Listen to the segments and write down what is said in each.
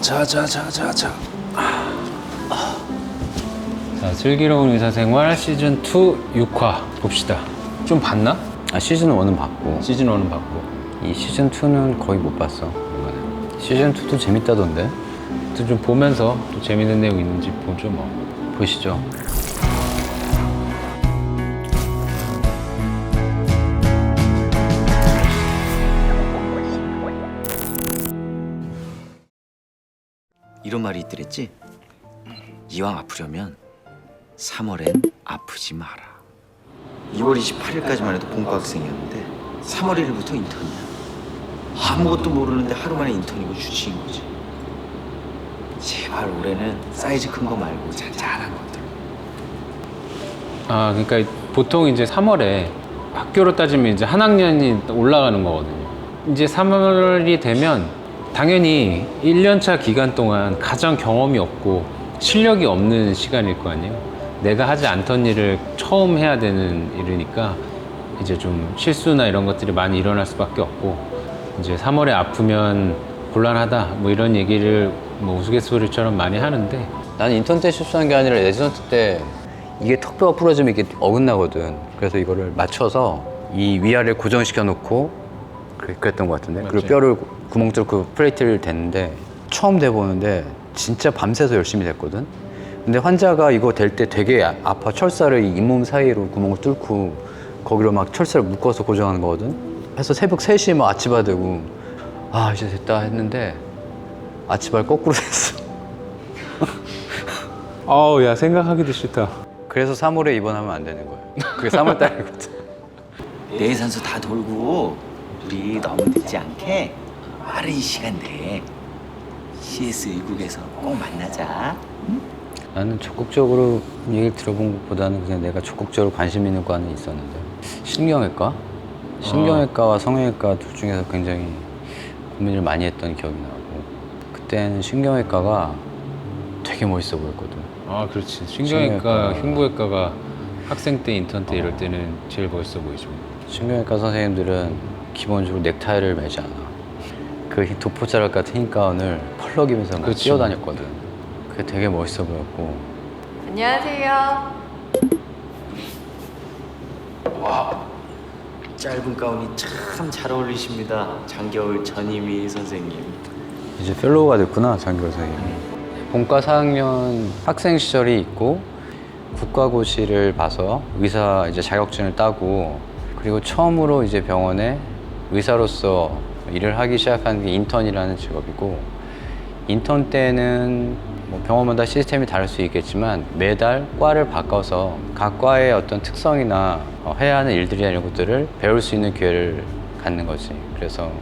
자, 슬기로운 의사생활 시즌 2 6화 봅시다. 좀 봤나? 시즌 1은 봤고 시즌 1은 봤고 이 시즌 2는 거의 못 봤어. 시즌 2도 재밌다던데. 좀 보면서 또 재밌는 내용 있는지 보죠 뭐. 보시죠. 이런 말이 있더랬지? 이왕 아프려면 3월엔 아프지 마라. 2월 28일까지만 해도 본과학생이었는데 3월 1일부터 인턴이야. 아무것도 모르는데 하루 만에 인턴이고 주치인 거지. 제발 올해는 사이즈 큰 거 말고 잔잔한 것들. 아 그러니까 보통 이제 3월에 학교로 따지면 이제 한 학년이 올라가는 거거든요. 이제 3월이 되면 당연히 1년차 기간 동안 가장 경험이 없고 실력이 없는 시간일 거 아니에요. 내가 하지 않던 일을 처음 해야 되는 일이니까 이제 좀 실수나 이런 것들이 많이 일어날 수밖에 없고, 이제 3월에 아프면 곤란하다 뭐 이런 얘기를 뭐 우스갯소리처럼 많이 하는데, 나는 인턴 때 실수한 게 아니라 레지던트 때 이게 턱뼈가 부러지면 이게 어긋나거든. 그래서 이거를 맞춰서 이 위아래를 고정시켜 놓고 그랬던 것 같은데. 맞지. 그리고 뼈를 구멍 뚫고 플레이트를 댔는데 처음 대보는데 진짜 밤새서 열심히 됐거든. 근데 환자가 이거 댈 때 되게 아파. 철사를 이 잇몸 사이로 구멍을 뚫고 거기로 막 철사를 묶어서 고정하는 거거든. 그래서 새벽 3시에 막 아치바 되고 아 이제 됐다 했는데 아치바를 거꾸로 됐어. 아우 야 생각하기도 싫다. 그래서 3월에 입원하면 안 되는 거야. 그게 3월 달이거든. 내산소 다 돌고 우리 너무 늦지 않게 빠른 시간 내에 CS 의국에서 꼭 만나자. 응? 나는 적극적으로 얘기를 들어본 것보다는 그냥 내가 적극적으로 관심 있는 과는 있었는데 신경외과? 신경외과와 성형외과 둘 중에서 굉장히 고민을 많이 했던 기억이 나고, 그때는 신경외과가 되게 멋있어 보였거든. 아 그렇지. 신경외과, 신경외과. 흉부외과가 학생 때 인턴 때 이럴 때는 제일 멋있어 보이죠. 신경외과 선생님들은 기본적으로 넥타이를 매지 않아. 그 도포자락 같은 흰 가운을 펄럭이면서 막 그치. 뛰어다녔거든. 그게 되게 멋있어 보였고. 안녕하세요. 짧은 가운이 참 잘 어울리십니다. 장겨울 전희미 선생님. 이제 펠로우가 됐구나, 장기월 선생님이. 본과 4학년 학생 시절이 있고, 국가고시를 봐서 의사 이제 자격증을 따고, 그리고 처음으로 이제 병원에 의사로서 일을 하기 시작한 게 인턴이라는 직업이고, 인턴 때는 뭐 병원마다 시스템이 다를 수 있겠지만 매달 과를 바꿔서 각 과의 어떤 특성이나 해야 하는 일들이나 이런 것들을 배울 수 있는 기회를 갖는 거지. 그래서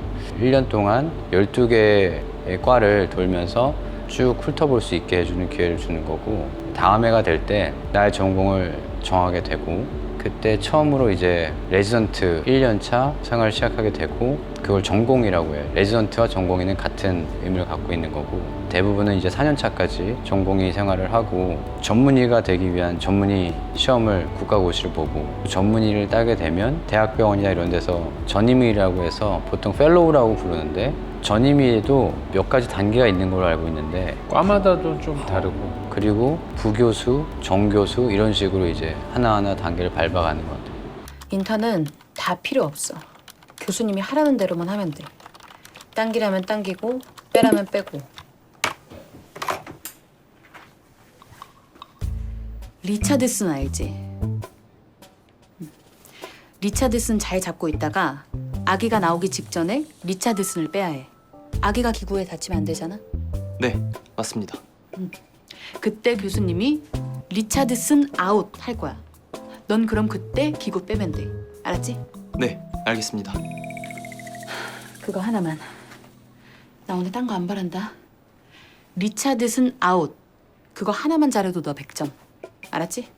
1년 동안 12개의 과를 돌면서 쭉 훑어볼 수 있게 해주는 기회를 주는 거고, 다음 해가 될 때 나의 전공을 정하게 되고, 그때 처음으로 이제 레지던트 1년차 생활을 시작하게 되고, 그걸 전공이라고 해. 레지던트와 전공의는 같은 의미를 갖고 있는 거고, 대부분은 이제 4년차까지 전공의 생활을 하고, 전문의가 되기 위한 전문의 시험을 국가고시를 보고, 전문의를 따게 되면 대학병원이나 이런 데서 전임의라고 해서 보통 펠로우라고 부르는데, 전임의에도 몇 가지 단계가 있는 걸로 알고 있는데, 과마다도 좀 다르고. 그리고 부교수, 정교수 이런 식으로 이제 하나하나 단계를 밟아가는 것 같아요. 인턴은 다 필요 없어. 교수님이 하라는 대로만 하면 돼. 당기라면 당기고 빼라면 빼고. 리차드슨 알지? 리차드슨 잘 잡고 있다가 아기가 나오기 직전에 리차드슨을 빼야 해. 아기가 기구에 다치면 안 되잖아? 네, 맞습니다. 그때 교수님이 리차드슨 아웃 할 거야. 넌 그럼 그때 기구 빼면 돼. 알았지? 네, 알겠습니다. 그거 하나만. 나 오늘 딴 거 안 바란다. 리차드슨 아웃. 그거 하나만 잘해도 너 100점. 알았지?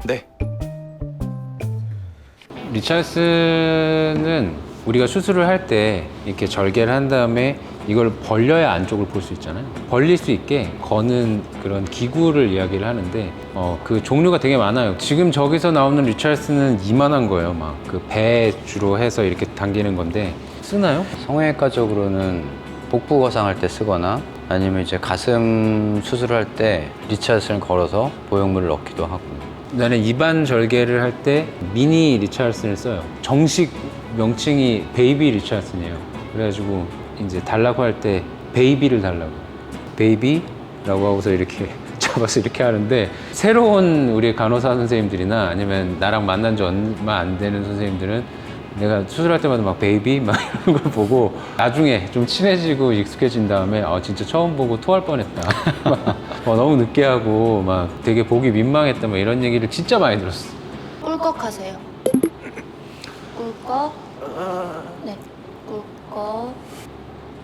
네, 리찰스는 우리가 수술을 할 때 이렇게 절개를 한 다음에 이걸 벌려야 안쪽을 볼 수 있잖아요. 벌릴 수 있게 거는 그런 기구를 이야기를 하는데, 그 종류가 되게 많아요. 지금 저기서 나오는 리찰스는 이만한 거예요. 막 그 배 주로 해서 이렇게 당기는 건데 쓰나요? 성형외과적으로는 복부 거상할 때 쓰거나 아니면 이제 가슴 수술할 때 리차슨을 걸어서 보형물을 넣기도 하고. 나는 입안 절개를 할 때 미니 리차슨을 써요. 정식 명칭이 베이비 리차슨이에요. 그래가지고 이제 달라고 할 때 베이비를 달라고. 베이비라고 하고서 이렇게 잡아서 이렇게 하는데, 새로운 우리 간호사 선생님들이나 아니면 나랑 만난 지 얼마 안 되는 선생님들은 내가 수술할 때마다 막 베이비 막 이런 걸 보고 나중에 좀 친해지고 익숙해진 다음에 진짜 처음 보고 토할 뻔했다. 막, 너무 늦게 하고 막 되게 보기 민망했다 막 이런 얘기를 진짜 많이 들었어. 꿀꺽하세요. 꿀꺽. 네, 꿀꺽.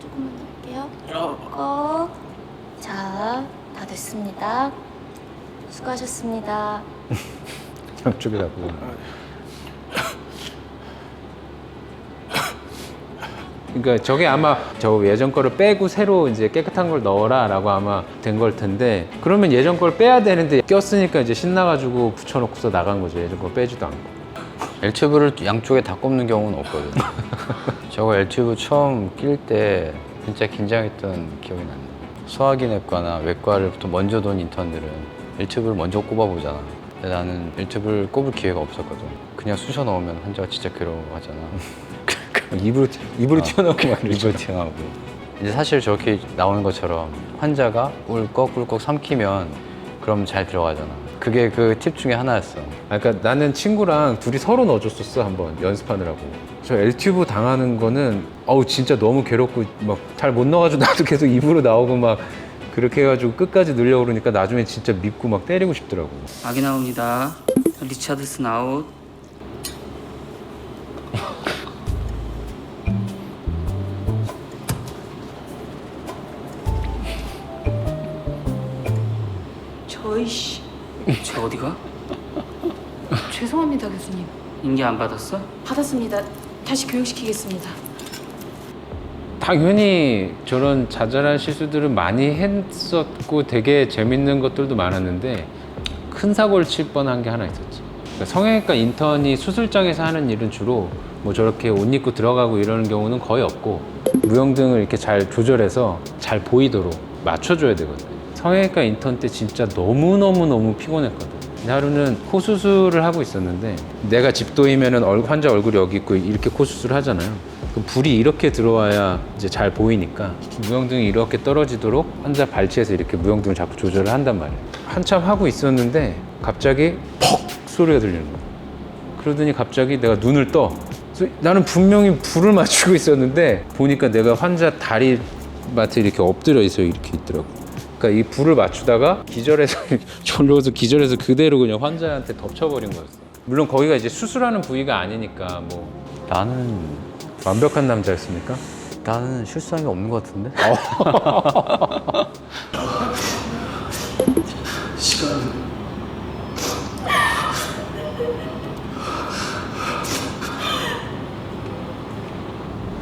조금만 더 할게요. 꿀꺽. 자, 다 됐습니다. 수고하셨습니다. 양쪽에 잡고. 그러니까 저게 아마 저 예전 거를 빼고 새로 이제 깨끗한 걸 넣어라라고 아마 된 걸 텐데, 그러면 예전 걸 빼야 되는데 꼈으니까 이제 신나가지고 붙여놓고서 나간 거죠. 예전 거 빼지도 않고. L튜브를 양쪽에 다 꼽는 경우는 없거든. 저거 L튜브 처음 낄 때 진짜 긴장했던 기억이 나네. 소화기내과나 외과를 보통 먼저 돈 인턴들은 L튜브를 먼저 꼽아보잖아. 근데 나는 L튜브를 꼽을 기회가 없었거든. 그냥 쑤셔 넣으면 환자가 진짜 괴로워하잖아. 입으로 튀어나오고 막 입으로 튀어나오고. 이제 사실 저렇게 나오는 것처럼 환자가 꿀꺽꿀꺽 삼키면 그럼 잘 들어가잖아. 그게 그 팁 중에 하나였어. 그러니까 나는 친구랑 둘이 서로 넣어줬었어. 한번 연습하느라고. 저 L튜브 당하는 거는 진짜 너무 괴롭고 막 잘 못 넣어가지고 나도 계속 입으로 나오고 막 그렇게 해가지고 끝까지 늘려고 그러니까 나중에 진짜 밉고 막 때리고 싶더라고. 아기 나옵니다. 리차드슨 아웃. 저이씨. 쟤 어디가? 죄송합니다, 교수님. 인기 안 받았어? 받았습니다. 다시 교육시키겠습니다. 당연히 저런 자잘한 실수들은 많이 했었고 되게 재밌는 것들도 많았는데 큰 사고를 칠 뻔한 게 하나 있었지. 그러니까 성형외과 인턴이 수술장에서 하는 일은 주로 뭐 저렇게 옷 입고 들어가고 이러는 경우는 거의 없고, 무형등을 이렇게 잘 조절해서 잘 보이도록 맞춰줘야 되거든. 성형외과 인턴 때 진짜 너무 피곤했거든. 하루는 코 수술을 하고 있었는데 내가 집도이면은 환자 얼굴이 여기 있고 이렇게 코 수술을 하잖아요. 그 불이 이렇게 들어와야 이제 잘 보이니까 무형등이 이렇게 떨어지도록 환자 발치에서 이렇게 무형등을 자꾸 조절을 한단 말이에요. 한참 하고 있었는데 갑자기 퍽 소리가 들리는 거야. 그러더니 갑자기 내가 눈을 떠. 그래서 나는 분명히 불을 맞추고 있었는데 보니까 내가 환자 다리 맡에 이렇게 엎드려 있어 이렇게 있더라고. 그러니까 이 불을 맞추다가 기절해서 졸려서 기절해서 그대로 그냥 환자한테 덮쳐버린 거였어. 물론 거기가 이제 수술하는 부위가 아니니까 뭐 나는 완벽한 남자였습니까? 나는 실수한 게 없는 것 같은데?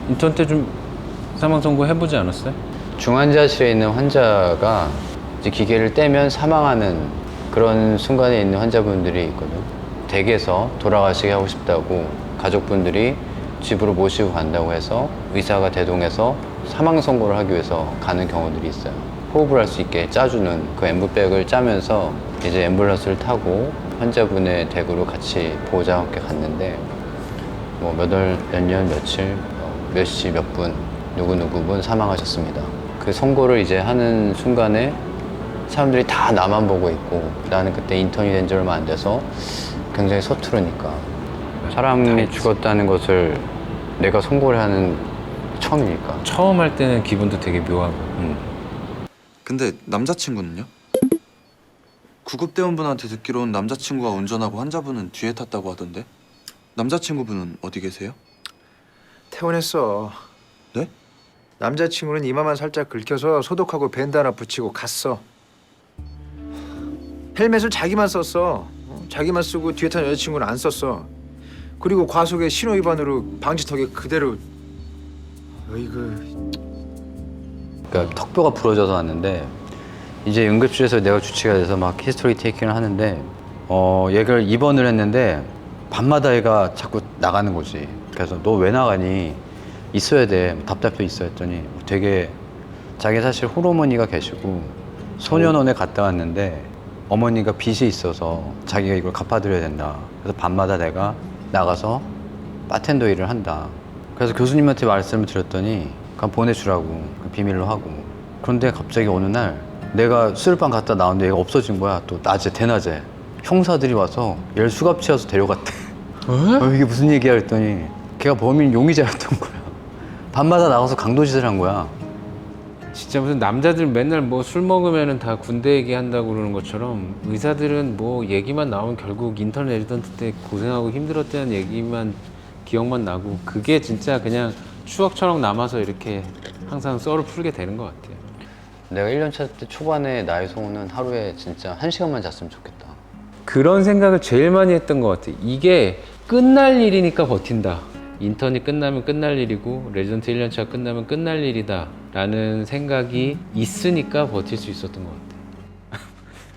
인턴 때 좀 사망 선고 해보지 않았어요? 중환자실에 있는 환자가 이제 기계를 떼면 사망하는 그런 순간에 있는 환자분들이 있거든. 댁에서 돌아가시게 하고 싶다고 가족분들이 집으로 모시고 간다고 해서 의사가 대동해서 사망 선고를 하기 위해서 가는 경우들이 있어요. 호흡을 할 수 있게 짜주는 그 엠브백을 짜면서 이제 앰뷸런스를 타고 환자분의 댁으로 같이 보호자와 함께 갔는데 뭐 몇 년, 며칠, 몇 시, 몇 분, 누구분 사망하셨습니다. 그 선고를 이제 하는 순간에 사람들이 다 나만 보고 있고, 나는 그때 인턴이 된 지 얼마 안 돼서 굉장히 서투르니까 사람이 죽었다는 것을 내가 선고를 하는 처음이니까. 처음 할 때는 기분도 되게 묘하고. 근데 남자친구는요? 구급대원분한테 듣기론 남자친구가 운전하고 환자분은 뒤에 탔다고 하던데. 남자친구분은 어디 계세요? 퇴원했어. 네? 남자친구는 이마만 살짝 긁혀서 소독하고 밴드 하나 붙이고 갔어. 헬멧을 자기만 썼어. 자기만 쓰고 뒤에 탄 여자친구는 안 썼어. 그리고 과속에 신호 위반으로 방지턱에 그대로. 어이구. 그러니까 턱뼈가 부러져서 왔는데 이제 응급실에서 내가 주치가 돼서 막 히스토리 테이킹을 하는데 얘를 입원을 했는데 밤마다 얘가 자꾸 나가는 거지. 그래서 너 왜 나가니? 있어야 돼. 답답해 있어 했더니 되게 자기 사실 홀어머니가 계시고 소년원에 갔다 왔는데 어머니가 빚이 있어서 자기가 이걸 갚아드려야 된다. 그래서 밤마다 내가 나가서 바텐더 일을 한다. 그래서 교수님한테 말씀을 드렸더니 그냥 보내주라고 비밀로 하고. 그런데 갑자기 어느 날 내가 술방 갔다 나왔는데 얘가 없어진 거야. 또 낮에 대낮에 형사들이 와서 얘를 수갑채워서 데려갔대. 이게 무슨 얘기야 했더니 걔가 범인 용의자였던 거야. 밤마다 나가서 강도짓을 한 거야. 진짜 무슨 남자들 맨날 뭐 술 먹으면은 다 군대 얘기한다고 그러는 것처럼 의사들은 뭐 얘기만 나오면 결국 인턴 레지던트 때 고생하고 힘들었다는 얘기만 기억만 나고 그게 진짜 그냥 추억처럼 남아서 이렇게 항상 썰을 풀게 되는 것 같아요. 내가 1년차 때 초반에 나의 소원은 하루에 진짜 1시간만 잤으면 좋겠다. 그런 생각을 제일 많이 했던 것 같아요. 이게 끝날 일이니까 버틴다. 인턴이 끝나면 끝날 일이고 레지던트 1년차가 끝나면 끝날 일이다 라는 생각이 있으니까 버틸 수 있었던 것 같아요.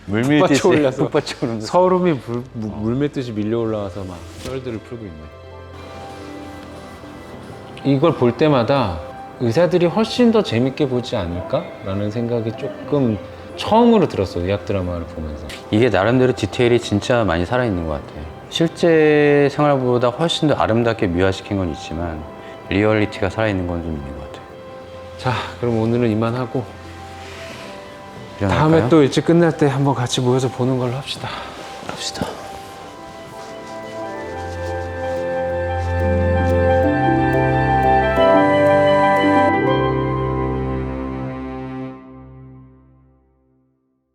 물밀듯이 올라서 북받쳐 오르면서. 서름이 물밀듯이 밀려 올라와서 막 썰들을 풀고 있네. 이걸 볼 때마다 의사들이 훨씬 더 재밌게 보지 않을까? 라는 생각이 조금 처음으로 들었어요. 의학 드라마를 보면서. 이게 나름대로 디테일이 진짜 많이 살아있는 것 같아요. 실제 생활보다 훨씬 더 아름답게 묘화시킨 건 있지만 리얼리티가 살아있는 건 좀 있는 것 같아요. 자, 그럼 오늘은 이만하고 일어날까요? 다음에 또 일찍 끝날 때 한번 같이 모여서 보는 걸로 합시다. 합시다.